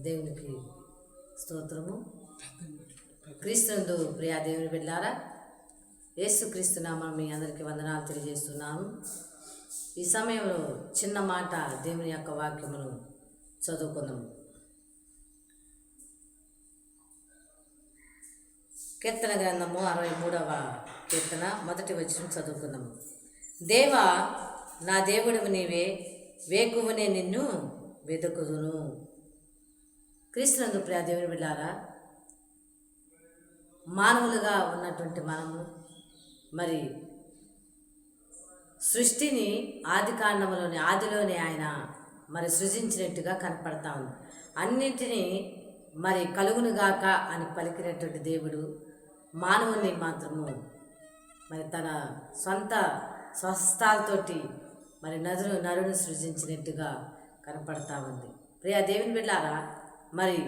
దేవునికి స్తోత్రము. క్రీస్తునందు ప్రియా దేవుని బిడ్డలారా, యేసుక్రీస్తు నామమున మీ అందరికీ వందనాలు తెలియజేస్తున్నాను. ఈ సమయంలో చిన్న మాట దేవుని యొక్క వాక్యమును చదువుకుందాము. కీర్తన గ్రంథము 63వ కీర్తన 1వ వచనం చదువుకుందాము. దేవా, నా దేవుడవు నీవే, వేకువనే నిన్ను వెతుకుదును. క్రీస్తునందు ప్రియా దేవుని బిడ్డలారా, మానవులుగా ఉన్నటువంటి మనము మరి సృష్టిని ఆదిలోనే ఆయన మరి సృజించినట్టుగా కనపడతా ఉంది. అన్నింటినీ మరి కలుగునుగాక అని పలికినటువంటి దేవుడు మానవుని మాత్రము మరి తన సొంత స్వస్థాలతోటి మరి నరుని సృజించినట్టుగా కనపడతా ఉంది. ప్రియా దేవుని బిడ్డలారా, మరి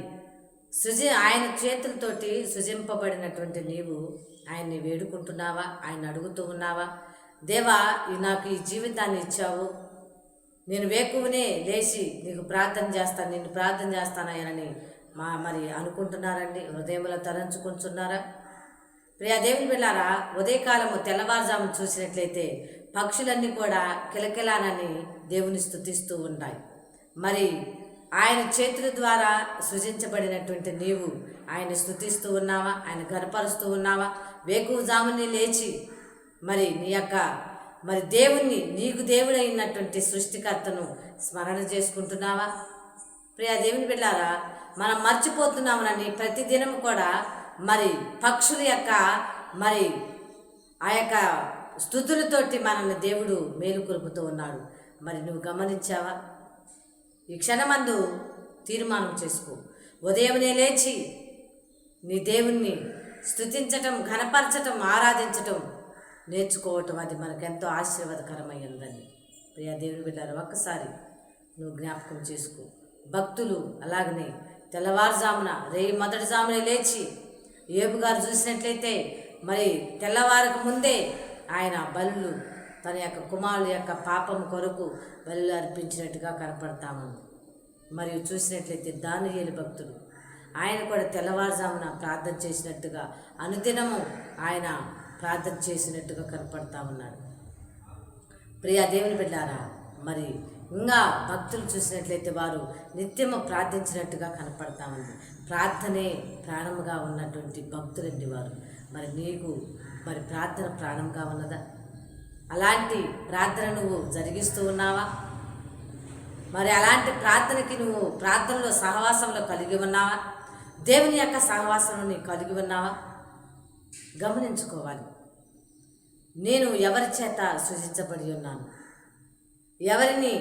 ఆయన చేతులతోటి సృజింపబడినటువంటి నీవు ఆయన్ని వేడుకుంటున్నావా? ఆయన అడుగుతూ ఉన్నావా? దేవా, నాకు ఈ జీవితాన్ని ఇచ్చావు, నేను వేకువనే లేచి నీకు నిన్ను ప్రార్థన చేస్తానని మరి అనుకుంటున్నారండి? హృదయంలో తలంచుకుంటున్నారా? ప్రియా దేవుని బిడ్డలారా, ఉదయకాలము తెల్లవారుజాము చూసినట్లయితే పక్షులన్నీ కూడా కిలకిలానని దేవుని స్తుతిస్తూ ఉంటాయి. మరి ఆయన చేతుల ద్వారా సృజించబడినటువంటి నీవు ఆయన స్తుతిస్తూ ఉన్నావా? ఆయన గర్వపరుస్తూ ఉన్నావా? వేకువజాముని లేచి మరి నీ యొక్క మరి దేవుణ్ణి, నీకు దేవుడైనటువంటి సృష్టికర్తను స్మరణ చేసుకుంటున్నావా? ప్రియా దేవుని బిడ్డలారా, మనం మర్చిపోతున్నామని ప్రతిదినం కూడా మరి పక్షుల యొక్క మరి ఆ యొక్క స్తుతులతోటి మనల్ని దేవుడు మేలుకొలుపుతూ ఉన్నాడు. మరి నువ్వు గమనించావా? ఈ క్షణమందు తీర్మానం చేసుకో. ఉదయమునే లేచి నీ దేవుణ్ణి స్తుతించటం, ఘనపరచటం, ఆరాధించటం నేర్చుకోవటం అది మనకెంతో ఆశీర్వాదకరమైందండి. ప్రియా దేవుని బిడ్డలారా, ఒక్కసారి నువ్వు జ్ఞాపకం చేసుకో. భక్తులు అలాగనే తెల్లవారుజామున మొదటి జామునే లేచి యోబు గారు చూసినట్లయితే మరి తెల్లవారకు ముందే ఆయన బలులు తన యొక్క కుమారుల యొక్క పాపం కొరకు బలులు అర్పించినట్టుగా కనపడతామంది. మరియు చూసినట్లయితే దానియేలు భక్తుడు ఆయన కూడా తెల్లవారుజామున ప్రార్థన చేసినట్టుగా అనుదినము ఆయన ప్రార్థన చేసినట్టుగా కనపడతా ఉన్నాడు. ప్రియా దేవుని బిడ్డలారా, మరి ఇంకా భక్తులు చూసినట్లయితే వారు నిత్యము ప్రార్థించినట్టుగా కనపడతా ఉంది. ప్రార్థనే ప్రాణముగా ఉన్నటువంటి భక్తులండి వారు. మరి నీకు మరి ప్రార్థన ప్రాణంగా ఉన్నదా? అలాంటి ప్రార్థన నువ్వు జరిగిస్తూ ఉన్నావా? మరి అలాంటి ప్రార్థనకి నువ్వు ప్రార్థనలో సహవాసంలో కలిగి ఉన్నావా? దేవుని యొక్క సహవాసంలో నీవు కలిగి ఉన్నావా? గమనించుకోవాలి. నేను ఎవరి చేత సృజించబడి ఉన్నాను? ఎవరిని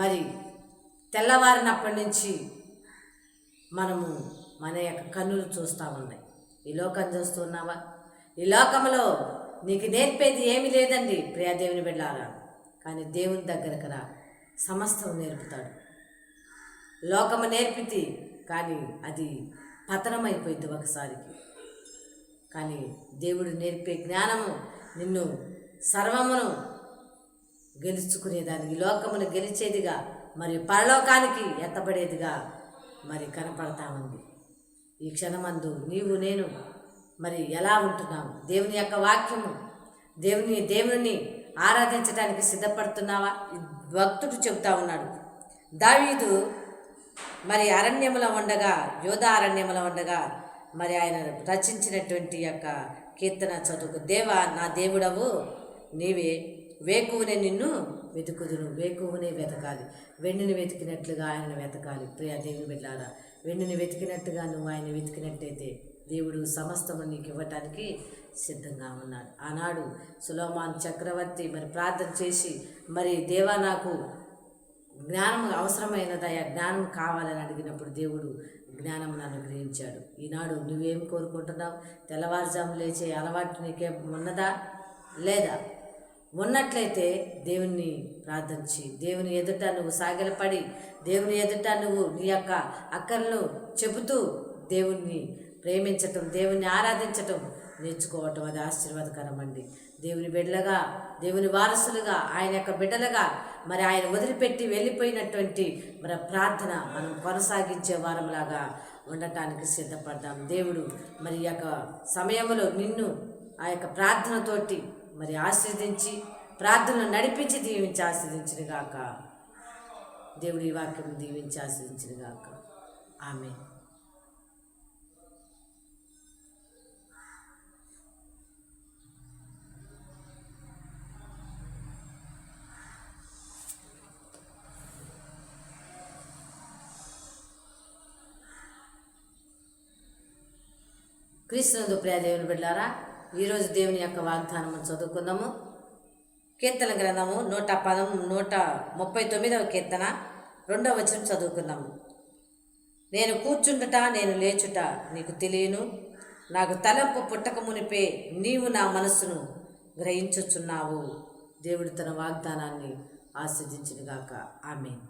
మరి తెల్లవారినప్పటి నుంచి మనము మన యొక్క కన్నులు చూస్తూ ఉన్నాయి. ఈ లోకం చూస్తూ ఉన్నావా? ఈ లోకంలో నీకు నేర్పేది ఏమీ లేదండి ప్రియా దేవుని బిడ్డలారా. కానీ దేవుని దగ్గరకు రా, సమస్తం నేర్పుతాడు. లోకము నేర్పితే కానీ అది పతనమైపోయింది ఒకసారికి. కానీ దేవుడు నేర్పే జ్ఞానము నిన్ను సర్వమును గెలుచుకునేదానికి, లోకమును గెలిచేదిగా మరియు పరలోకానికి ఎత్తబడేదిగా మరి కనపడతా ఉంది. ఈ క్షణమందు నీవు నేను మరి ఎలా ఉంటున్నావు? దేవుని యొక్క వాక్యము దేవుని ఆరాధించడానికి సిద్ధపడుతున్నావా? భక్తుడు చెబుతా ఉన్నాడు. దావీదు మరి అరణ్యములో ఉండగా, యోధా అరణ్యములో ఉండగా మరి ఆయన రచించినటువంటి యొక్క కీర్తన చదువుకు. దేవా, నా దేవుడవు నీవే, వేకువనే నిన్ను వెతుకుదును. వేకువనే వెతకాలి. వెన్నుని వెతికినట్లుగా ఆయనను వెతకాలి. ప్రియా దేవుని బిడ్డలారా, వెన్నుని వెతికినట్టుగా నువ్వు ఆయన వెతికినట్టయితే దేవుడు సమస్తము నీకు ఇవ్వటానికి సిద్ధంగా ఉన్నాడు. ఆనాడు సొలొమోను చక్రవర్తి మరి ప్రార్థన చేసి మరి దేవా, నాకు జ్ఞానం అవసరమైనదయా, జ్ఞానం కావాలని అడిగినప్పుడు దేవుడు జ్ఞానం అనుగ్రహించాడు. ఈనాడు నువ్వేం కోరుకుంటున్నావు? తెల్లవారుజాము లేచే అలవాటు నీకే ఉన్నదా? లేదా? ఉన్నట్లయితే దేవుణ్ణి ప్రార్థించి దేవుని ఎదుట నువ్వు సాగిలపడి దేవుని ఎదుట నువ్వు నీ యొక్క అక్కర్లను చెబుతూ దేవుణ్ణి ప్రేమించటం, దేవుణ్ణి ఆరాధించటం నేర్చుకోవటం అది ఆశీర్వాదకరం అండి. దేవుని బిడ్డలుగా, దేవుని వారసులుగా, ఆయన యొక్క బిడ్డలుగా మరి ఆయన వదిలిపెట్టి వెళ్ళిపోయినటువంటి మరి ప్రార్థన మనం కొనసాగించే వారంలాగా ఉండటానికి సిద్ధపడదాం. దేవుడు మరి ఈ యొక్క సమయంలో నిన్ను ఆ యొక్క ప్రార్థనతోటి మరి ఆశీర్వదించి ప్రార్థనలు నడిపించి దీవించి ఆశీర్వదించిన గాక. దేవుడి వాక్యం దీవించి ఆశీర్వదించిన గాక. ఆమేన్. క్రీస్తునందు ప్రియ దేవుని బిడ్డలారా, ఈరోజు దేవుని యొక్క వాగ్దానము చదువుకుందాము. కీర్తన గ్రంథము 139వ కీర్తన 2వ వచనం చదువుకుందాము. నేను కూర్చుండుట నేను లేచుట నీకు తెలియను, నాకు తలంపు పుట్టక మునిపే నీవు నా మనస్సును గ్రహించుచున్నావు. దేవుడు తన వాగ్దానాన్ని ఆస్వాదించునుగాక. ఆమేన్.